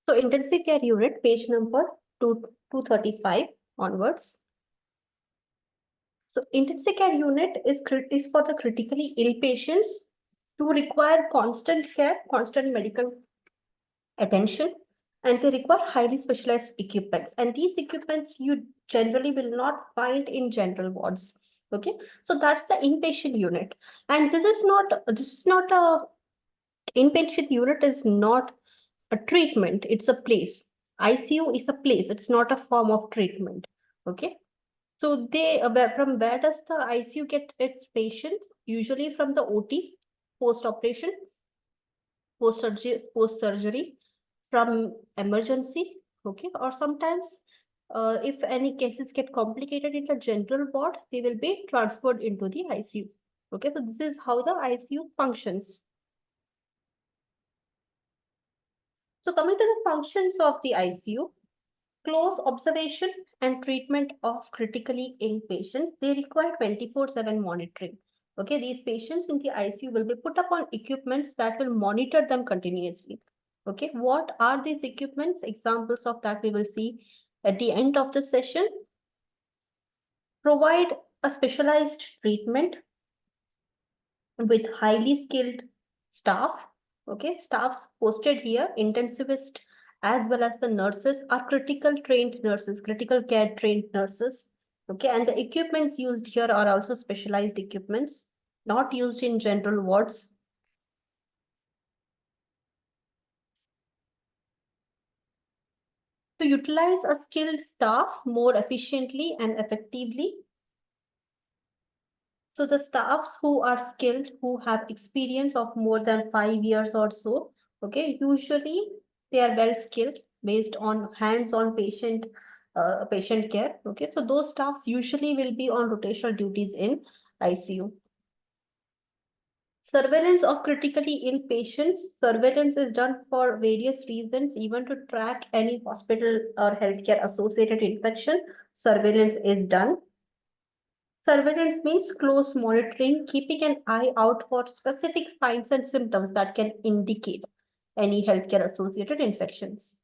So intensive care unit, page number 235 onwards. So intensive care unit is for the critically ill patients who require constant care, constant medical attention, and they require highly specialized equipments. And these equipments you generally will not find in general wards. Okay, so that's the inpatient unit. And this is not a inpatient unit is not a treatment, it's a place. ICU is a place, it's not a form of treatment. Okay, so from where does the ICU get its patients? Usually from the OT, post operation, post surgery, from emergency. Okay, or sometimes if any cases get complicated in the general ward, they will be transferred into the ICU. Okay, so this is how the ICU functions. So coming to the functions of the ICU, close observation and treatment of critically ill patients. They require 24/7 monitoring. Okay, these patients in the ICU will be put upon equipments that will monitor them continuously. Okay, what are these equipments? Examples of that we will see at the end of the session. Provide a specialized treatment with highly skilled staff. Okay, staffs posted here, intensivist as well as the nurses are critical trained nurses, critical care trained nurses. Okay, and the equipments used here are also specialized equipments, not used in general wards. To utilize a skilled staff more efficiently and effectively. So the staffs who are skilled, who have experience of more than 5 years or so, okay, usually they are well skilled based on hands-on patient care. Okay, so those staffs usually will be on rotational duties in ICU. Surveillance of critically ill patients. Surveillance is done for various reasons, even to track any hospital or healthcare associated infection. Surveillance is done. Surveillance means close monitoring, keeping an eye out for specific signs and symptoms that can indicate any healthcare associated infections.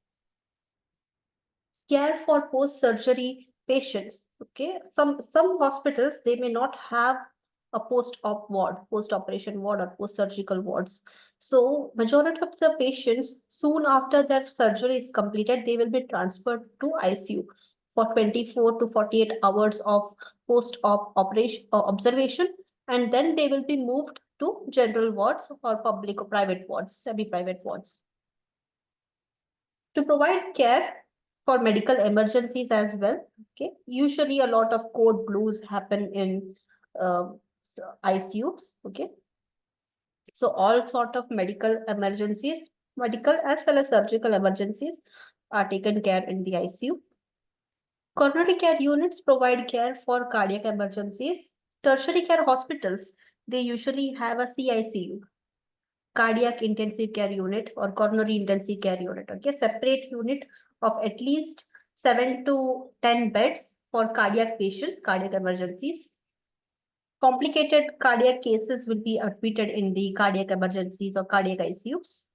Care for post-surgery patients. Okay, some hospitals, they may not have a post-op ward, post-operation ward, or post-surgical wards. So majority of the patients, soon after their surgery is completed, they will be transferred to ICU for 24 to 48 hours of post-op operation observation, and then they will be moved to general wards or public or private wards, semi-private wards. To provide care for medical emergencies as well. Okay, usually a lot of code blues happen in ICUs. Okay, so all sort of medical emergencies, medical as well as surgical emergencies, are taken care in the ICU. Coronary care units provide care for cardiac emergencies. Tertiary care hospitals, they usually have a CICU, cardiac intensive care unit, or coronary intensive care unit. Okay, separate unit of at least 7 to 10 beds for cardiac patients, cardiac emergencies. Complicated cardiac cases will be admitted in the cardiac emergencies or cardiac ICUs.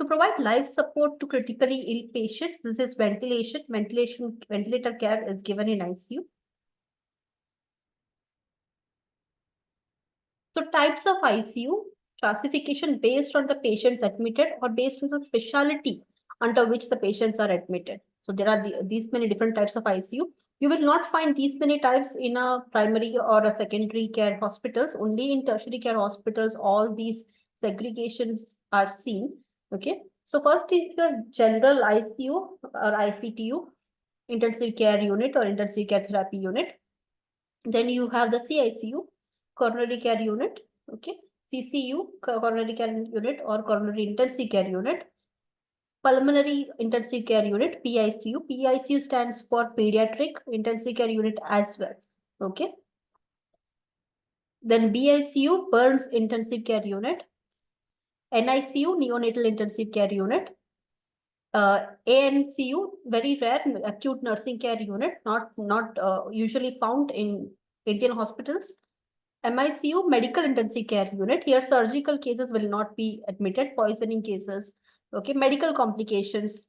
To provide life support to critically ill patients, this is ventilation. Ventilator care is given in ICU. So types of ICU classification based on the patients admitted or based on the specialty under which the patients are admitted. So there are these many different types of ICU. You will not find these many types in a primary or a secondary care hospitals. Only in tertiary care hospitals, all these segregations are seen. Okay. So first is your general ICU or ICTU, intensive care unit or intensive care therapy unit. Then you have the CICU, coronary care unit. Okay. CCU, coronary care unit or coronary intensive care unit. Pulmonary intensive care unit, PICU. PICU stands for pediatric intensive care unit as well. Okay. Then BICU, burns intensive care unit. NICU, neonatal intensive care unit. ANCU, very rare, acute nursing care unit, not usually found in Indian hospitals. MICU, medical intensive care unit. Here surgical cases will not be admitted, poisoning cases, Okay, medical complications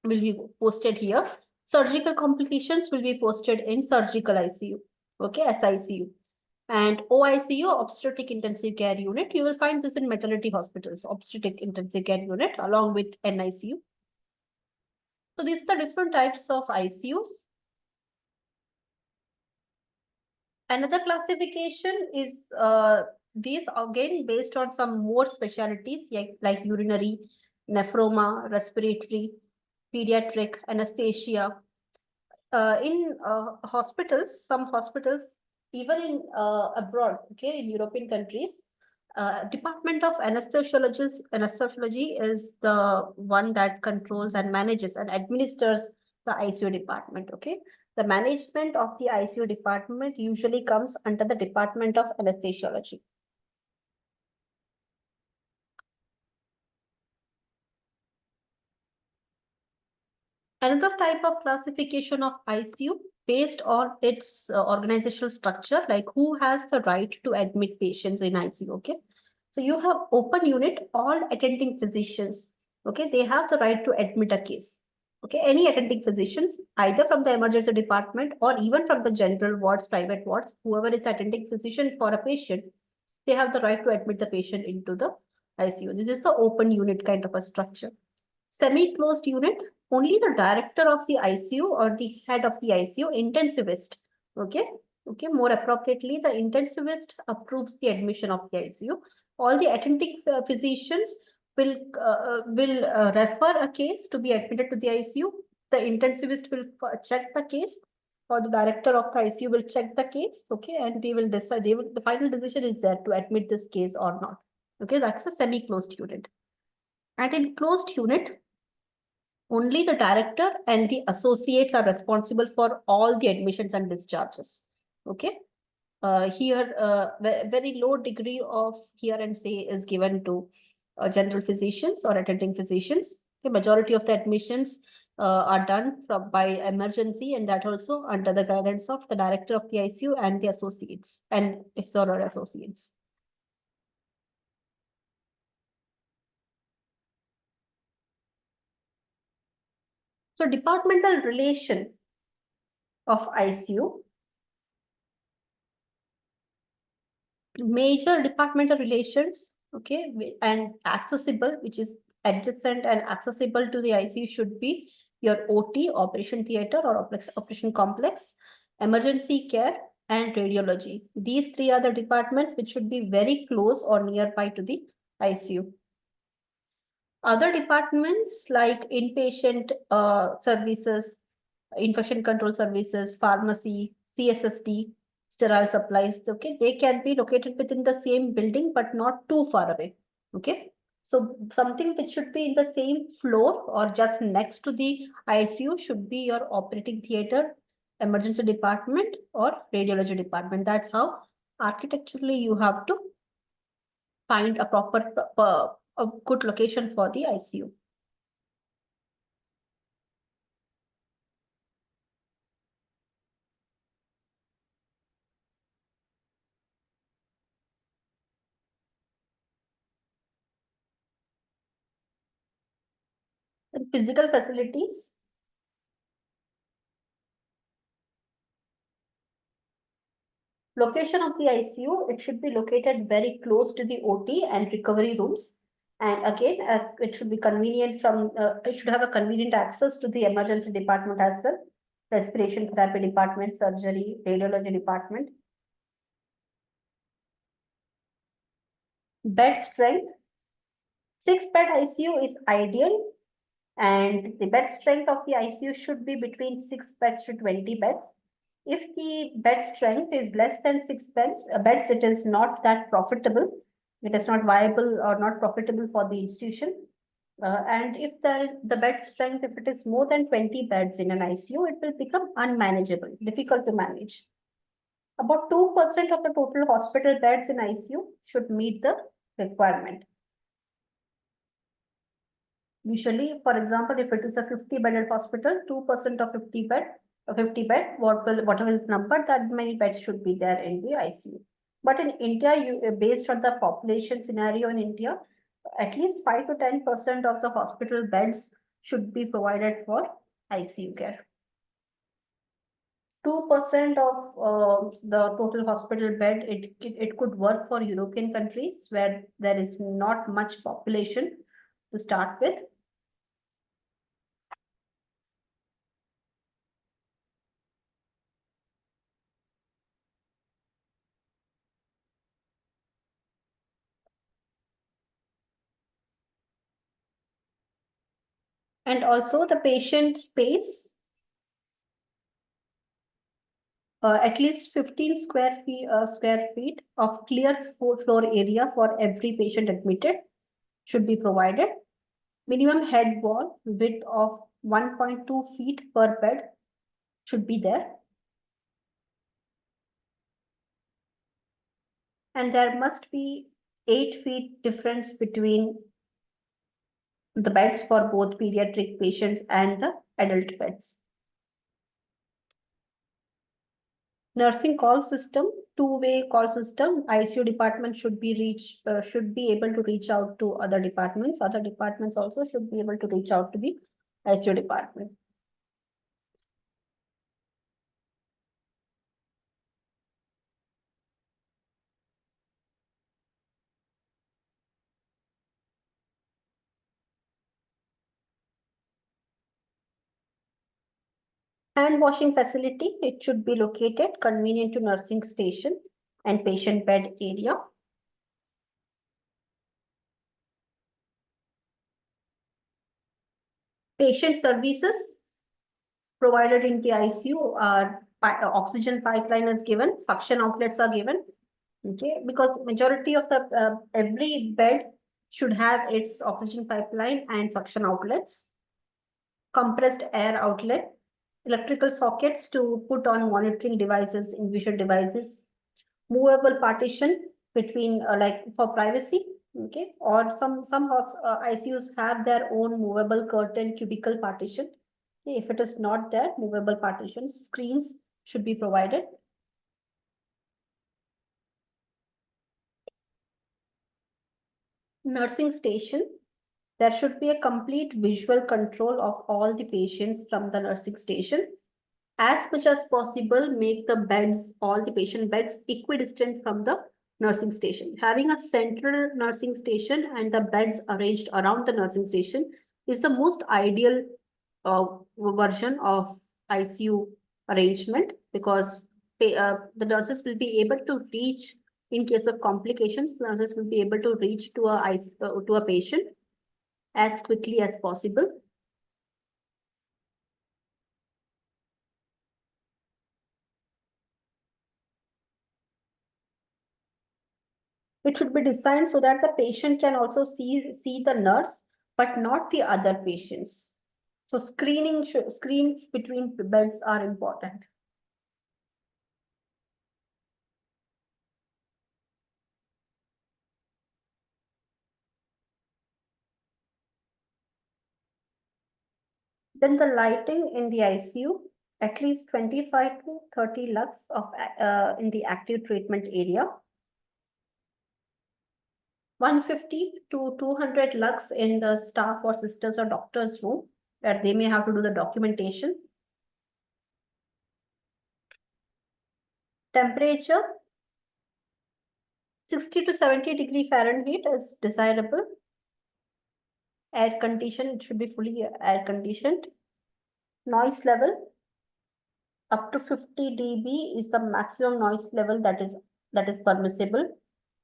will be posted here. Surgical complications will be posted in surgical ICU. Okay, SICU. And OICU, obstetric intensive care unit, you will find this in maternity hospitals, obstetric intensive care unit along with NICU. So these are the different types of ICUs. Another classification is these again based on some more specialties like urinary, nephroma, respiratory, pediatric, anesthesia. In hospitals, some hospitals, even in abroad, okay, in European countries, Department of Anesthesiology is the one that controls and manages and administers the ICU department, okay. The management of the ICU department usually comes under the Department of Anesthesiology. Another type of classification of ICU based on its organizational structure, like who has the right to admit patients in ICU, okay? So you have open unit, all attending physicians, okay? They have the right to admit a case, okay? Any attending physicians, either from the emergency department or even from the general wards, private wards, whoever is attending physician for a patient, they have the right to admit the patient into the ICU. This is the open unit kind of a structure. Semi-closed unit, only the director of the ICU or the head of the ICU, intensivist, okay, more appropriately, the intensivist approves the admission of the ICU. All the attending physicians will refer a case to be admitted to the ICU. The intensivist will check the case, or the director of the ICU will check the case, okay, and they will decide, the final decision is there to admit this case or not. Okay, that's a semi-closed unit. And in closed unit, only the director and the associates are responsible for all the admissions and discharges. Okay. Here, very low degree of hear and say is given to general physicians or attending physicians. The majority of the admissions are done by emergency, and that also under the guidance of the director of the ICU and the associates and his or her associates. So departmental relation of ICU. Major departmental relations, okay, and accessible, which is adjacent and accessible to the ICU, should be your OT, operation theater or operation complex, emergency care, and radiology. These three are the departments which should be very close or nearby to the ICU. Other departments like inpatient services, infection control services, pharmacy, CSSD, sterile supplies, okay, they can be located within the same building, but not too far away, okay. So something which should be in the same floor or just next to the ICU should be your operating theater, emergency department, or radiology department. That's how architecturally you have to find a proper, a good location for the ICU. And physical facilities. Location of the ICU, it should be located very close to the OT and recovery rooms. And again, as it should be convenient from, it should have a convenient access to the emergency department as well. Respiration therapy department, surgery, radiology department. Bed strength. 6-bed ICU is ideal. And the bed strength of the ICU should be between 6 beds to 20 beds. If the bed strength is less than 6 beds, it is not that profitable. It is not viable or not profitable for the institution. And if the bed strength, if it is more than 20 beds in an ICU, it will become unmanageable, difficult to manage. About 2% of the total hospital beds in ICU should meet the requirement. Usually, for example, if it is a 50-bedded hospital, 2% of 50 bed, whatever is number, that many beds should be there in the ICU. But in India, based on the population scenario in India, at least 5 to 10% of the hospital beds should be provided for ICU care. 2% of the total hospital bed, it could work for European countries where there is not much population to start with. And also the patient space, at least 15 square feet of clear floor area for every patient admitted should be provided. Minimum head wall width of 1.2 feet per bed should be there. And there must be 8 feet difference between the beds for both pediatric patients and the adult beds. Nursing call system, two-way call system. ICU department should be able to reach out to other departments. Other departments also should be able to reach out to the ICU department. Hand washing facility, it should be located convenient to nursing station and patient bed area. Patient services provided in the ICU are oxygen pipeline is given, suction outlets are given. Okay, because majority of the every bed should have its oxygen pipeline and suction outlets, compressed air outlet, electrical sockets to put on monitoring devices, in-vision devices, movable partition between like for privacy. Okay, or some ICUs have their own movable curtain cubicle partition. Okay, if it is not there, movable partitions, screens should be provided. Nursing station, there should be a complete visual control of all the patients from the nursing station. As much as possible, make the beds, all the patient beds, equidistant from the nursing station. Having a central nursing station and the beds arranged around the nursing station is the most ideal version of ICU arrangement, because the nurses will be able to reach, in case of complications, nurses will be able to reach to a patient as quickly as possible. It should be designed so that the patient can also see the nurse, but not the other patients. So screens between beds are important. Then the lighting in the ICU, at least 25 to 30 lux of in the active treatment area. 150 to 200 lux in the staff or sisters or doctors room, where they may have to do the documentation. Temperature, 60 to 70 degree Fahrenheit is desirable. Air conditioned, it should be fully air conditioned. Noise level, up to 50 dB is the maximum noise level that is permissible.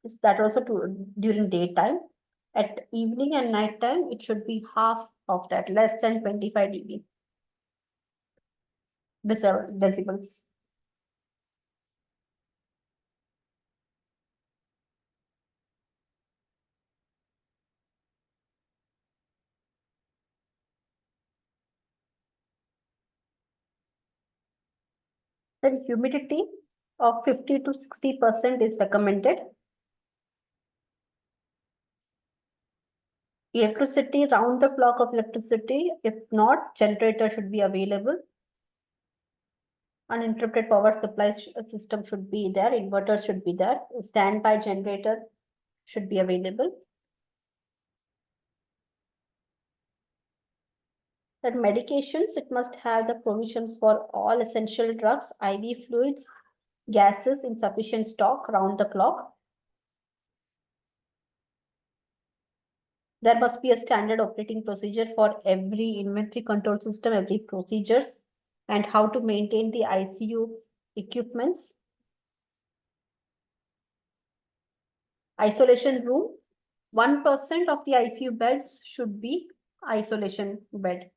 Is that also during daytime? At evening and night time, it should be half of that, less than 25 dB decibels. Then humidity of 50 to 60% is recommended. Electricity, round the clock of electricity. If not, generator should be available. Uninterrupted power supply system should be there. Inverters should be there. Standby generator should be available. That medications, it must have the provisions for all essential drugs, IV fluids, gases in sufficient stock round the clock. There must be a standard operating procedure for every inventory control system, every procedures, and how to maintain the ICU equipments. Isolation room, 1% of the ICU beds should be isolation bed.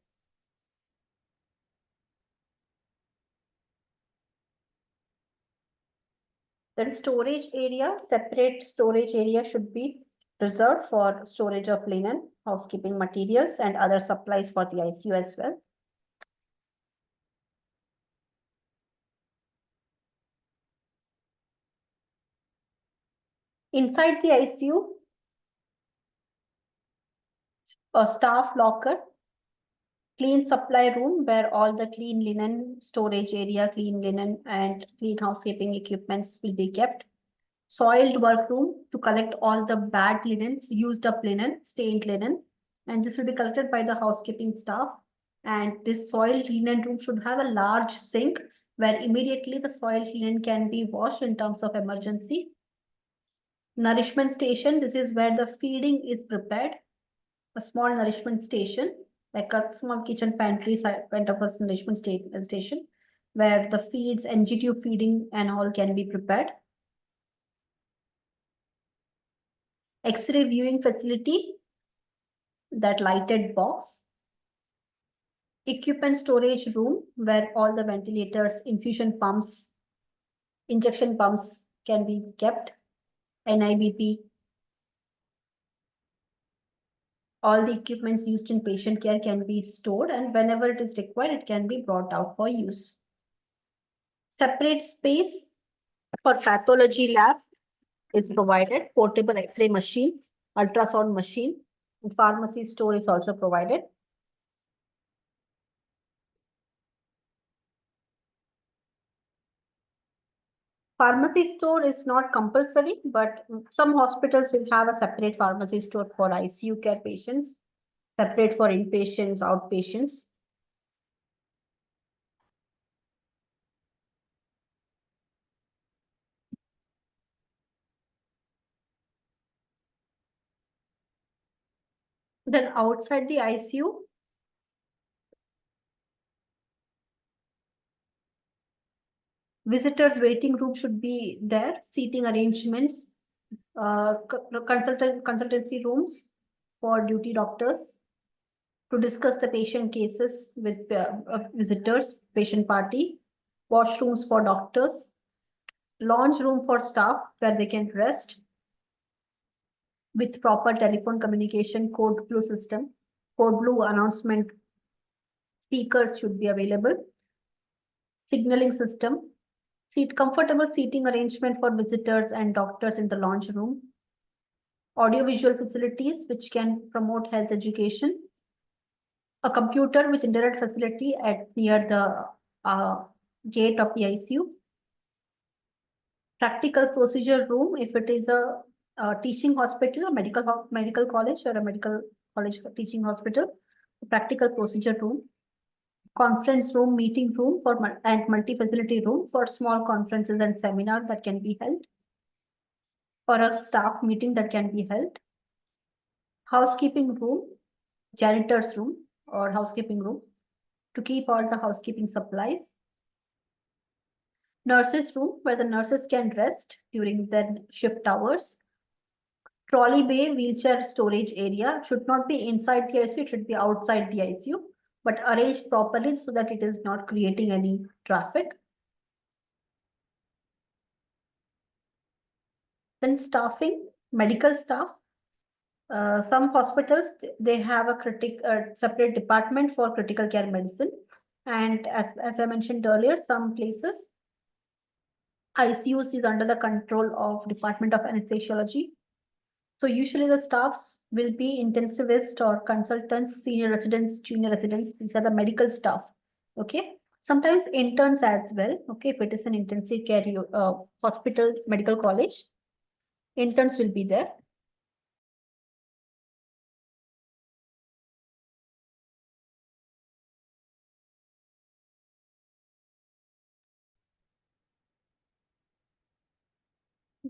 Then storage area, separate storage area should be reserved for storage of linen, housekeeping materials, and other supplies for the ICU as well. Inside the ICU, a staff locker, clean supply room where all the clean linen, storage area, clean linen, and clean housekeeping equipments will be kept. Soiled workroom to collect all the bad linens, used up linen, stained linen, and this will be collected by the housekeeping staff. And this soiled linen room should have a large sink where immediately the soiled linen can be washed in terms of emergency. Nourishment station, this is where the feeding is prepared. A small nourishment station, like a small kitchen pantry kind of a nourishment station, where the feeds, NG tube feeding and all can be prepared. X-ray viewing facility, that lighted box. Equipment storage room where all the ventilators, infusion pumps, injection pumps can be kept. NIBP. All the equipments used in patient care can be stored, and whenever it is required, it can be brought out for use. Separate space for pathology lab is provided. Portable X-ray machine, ultrasound machine, and pharmacy store is also provided. Pharmacy store is not compulsory, but some hospitals will have a separate pharmacy store for ICU care patients, separate for inpatients, outpatients. Then outside the ICU, visitors waiting room should be there, seating arrangements, consultancy rooms for duty doctors to discuss the patient cases with visitors, patient party, washrooms for doctors, lounge room for staff where they can rest with proper telephone communication, code blue system, code blue announcement speakers should be available, signaling system, comfortable seating arrangement for visitors and doctors in the lounge room, audiovisual facilities which can promote health education, a computer with internet facility at near the gate of the ICU, practical procedure room if it is a teaching hospital, a medical college or a medical college teaching hospital, practical procedure room, conference room, meeting room and multi-facility room for small conferences and seminars that can be held, for a staff meeting that can be held, housekeeping room, janitor's room or housekeeping room to keep all the housekeeping supplies, nurses room where the nurses can rest during their shift hours, trolley bay wheelchair storage area should not be inside the ICU, it should be outside the ICU, but arranged properly so that it is not creating any traffic. Then staffing, medical staff. Some hospitals, they have a separate department for critical care medicine. And as I mentioned earlier, some places, ICUs is under the control of Department of Anesthesiology. So usually the staffs will be intensivists or consultants, senior residents, junior residents. These are the medical staff. Okay. Sometimes interns as well. Okay. If it is an intensive care hospital, medical college, interns will be there.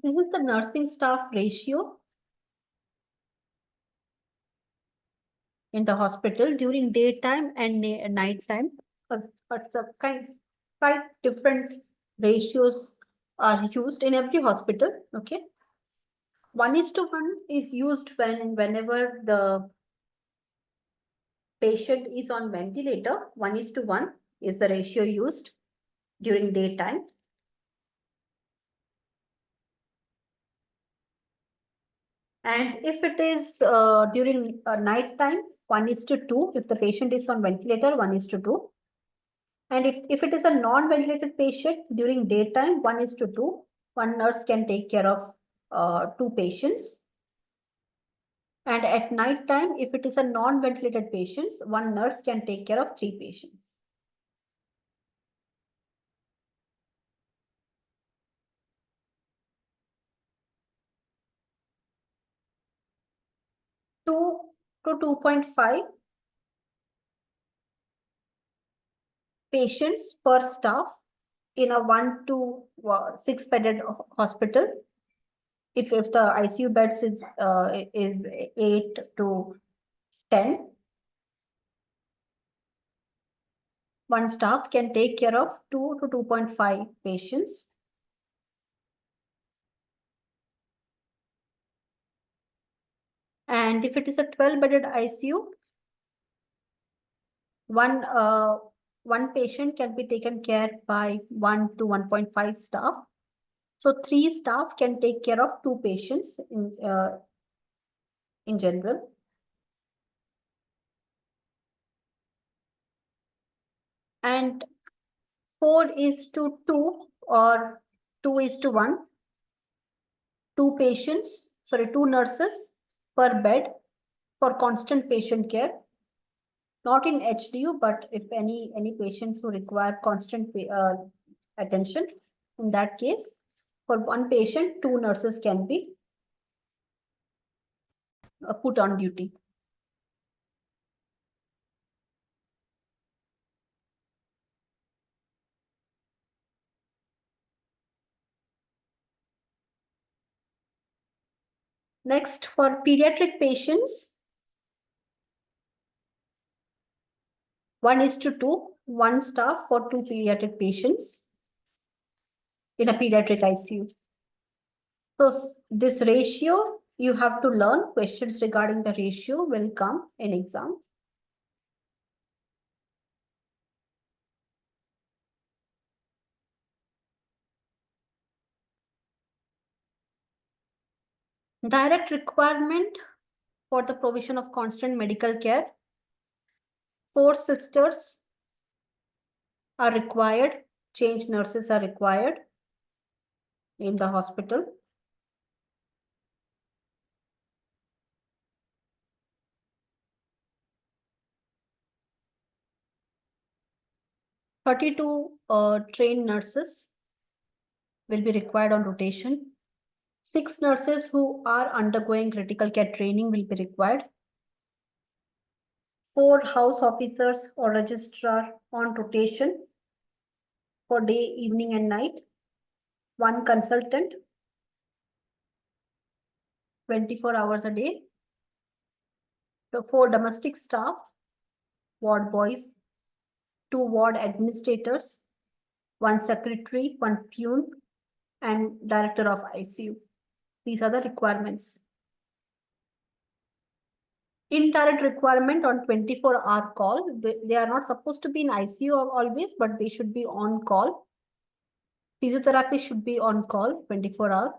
This is the nursing staff ratio in the hospital during daytime and nighttime. But some quite different ratios are used in every hospital. Okay, 1:1 is used whenever the patient is on ventilator. 1:1 is the ratio used during daytime. And if it is during night time, 1:2. If the patient is on ventilator, 1:2. And if it is a non-ventilated patient during daytime, 1:2. One nurse can take care of two patients. And at night time, if it is a non-ventilated patient, one nurse can take care of three patients. Two to 2.5 patients per staff in a 1 to 6 bedded hospital. If the ICU beds is 8 to 10, one staff can take care of 2 to 2.5 patients. And if it is a 12-bedded ICU, one patient can be taken care by 1 to 1.5 staff. So 3 staff can take care of 2 patients in general. And 4:2 or 2:1, 2 nurses per bed for constant patient care. Not in HDU, but if any patients who require constant attention, in that case, for one patient, 2 nurses can be put on duty. Next, for pediatric patients, 1:2, 1 staff for 2 pediatric patients in a pediatric ICU. So this ratio, you have to learn. Questions regarding the ratio will come in exam. Direct requirement for the provision of constant medical care. 4 sisters are required. Change nurses are required in the hospital. Thirty-two trained nurses will be required on rotation. 6 nurses who are undergoing critical care training will be required. 4 house officers or registrar on rotation for day, evening, and night. 1 consultant, 24 hours a day. So 4 domestic staff, ward boys, 2 ward administrators, 1 secretary, 1 pune, and director of ICU. These are the requirements. Indirect requirement on 24-hour call. They are not supposed to be in ICU always, but they should be on call. Physiotherapist should be on call 24-hour.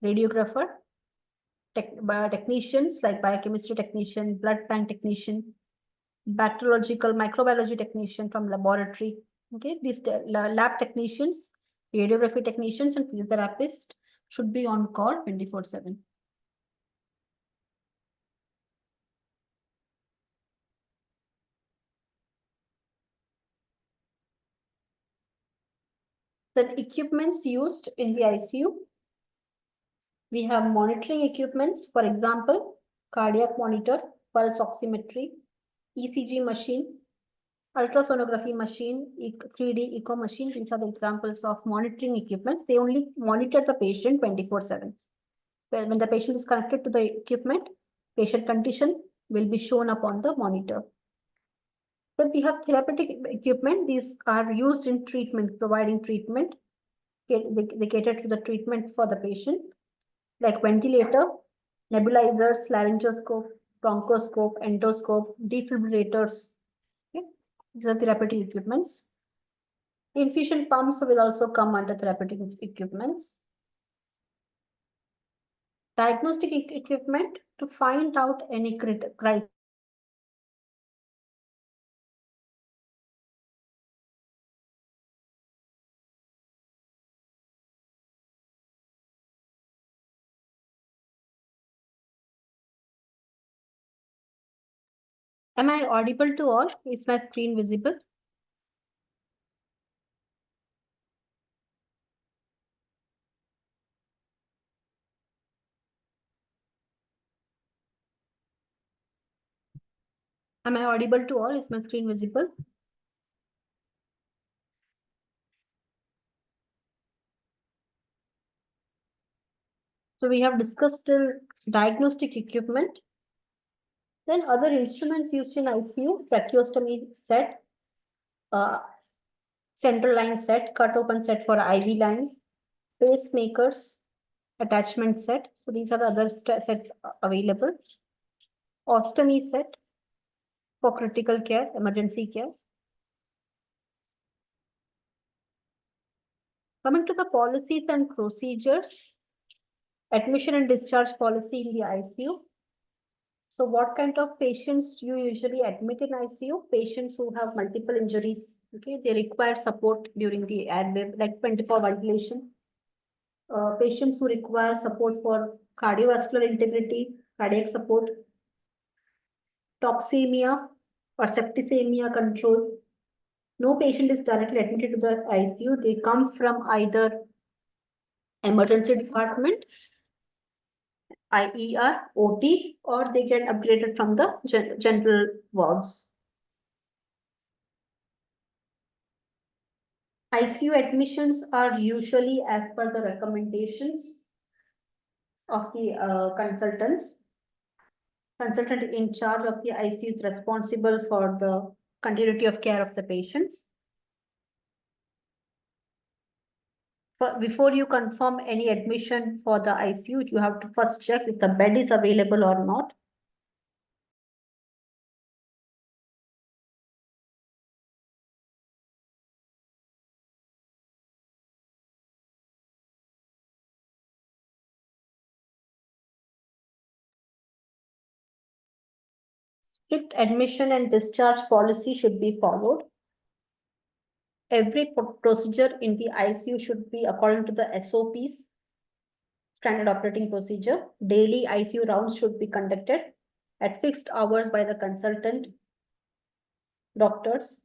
Radiographer, technicians like biochemistry technician, blood bank technician, bacteriological microbiology technician from laboratory. Okay, these lab technicians, radiography technicians, and physiotherapists should be on call 24/7. The equipments used in the ICU. We have monitoring equipments, for example, cardiac monitor, pulse oximetry, ECG machine, ultrasonography machine, 3D echo machine, these are the examples of monitoring equipment. They only monitor the patient 24/7. When the patient is connected to the equipment, patient condition will be shown up on the monitor. Then we have therapeutic equipment. These are used in treatment, providing treatment. They cater to the treatment for the patient, like ventilator, nebulizers, laryngoscope, bronchoscope, endoscope, defibrillators. Okay? These are therapeutic equipments. Infusion pumps will also come under therapeutic equipments. Diagnostic equipment to find out any crisis. Am I audible to all? Is my screen visible? Am I audible to all? Is my screen visible? So we have discussed diagnostic equipment. Then other instruments used in ICU, tracheostomy set, central line set, cut open set for IV line, pacemakers, attachment set. So these are the other sets available. Ostomy set for critical care, emergency care. Coming to the policies and procedures, admission and discharge policy in the ICU. So what kind of patients do you usually admit in ICU? Patients who have multiple injuries, okay? They require support during the admit, like 24 ventilation. Patients who require support for cardiovascular integrity, cardiac support, toxemia or septicemia control. No patient is directly admitted to the ICU. They come from either emergency department, IER, OT, or they get upgraded from the general wards. ICU admissions are usually as per the recommendations of the consultants. Consultant in charge of the ICU is responsible for the continuity of care of the patients. Before you confirm any admission for the ICU, you have to first check if the bed is available or not. Strict admission and discharge policy should be followed. Every procedure in the ICU should be according to the SOPs, standard operating procedure. Daily ICU rounds should be conducted at fixed hours by the consultant doctors.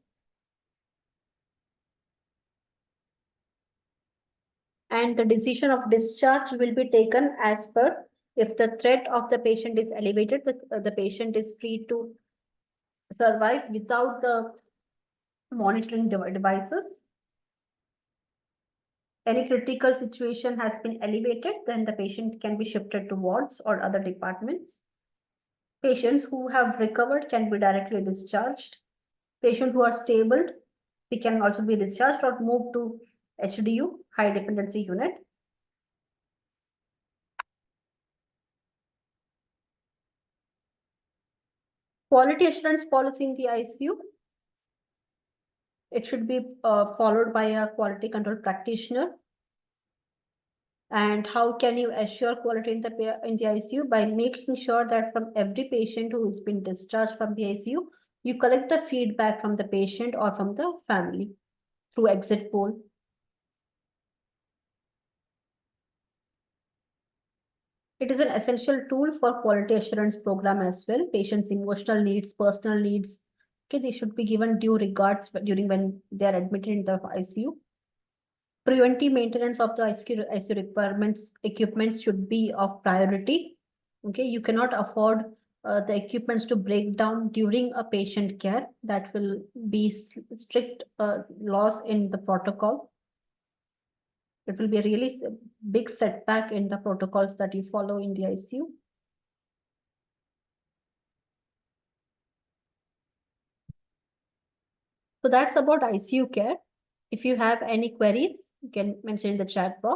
And the decision of discharge will be taken as per if the threat of the patient is elevated, the patient is free to survive without the monitoring devices. Any critical situation has been elevated, then the patient can be shifted to wards or other departments. Patients who have recovered can be directly discharged. Patients who are stable, they can also be discharged or moved to HDU, high dependency unit. Quality assurance policy in the ICU. It should be followed by a quality control practitioner. And how can you assure quality in the ICU? By making sure that from every patient who has been discharged from the ICU, you collect the feedback from the patient or from the family through exit poll. It is an essential tool for quality assurance program as well. Patients' emotional needs, personal needs, okay, they should be given due regards during when they are admitted in the ICU. Preventive maintenance of the ICU requirements, equipments should be of priority. Okay, you cannot afford the equipments to break down during a patient care. That will be strict laws in the protocol. It will be a really big setback in the protocols that you follow in the ICU. So that's about ICU care. If you have any queries, you can mention in the chat box.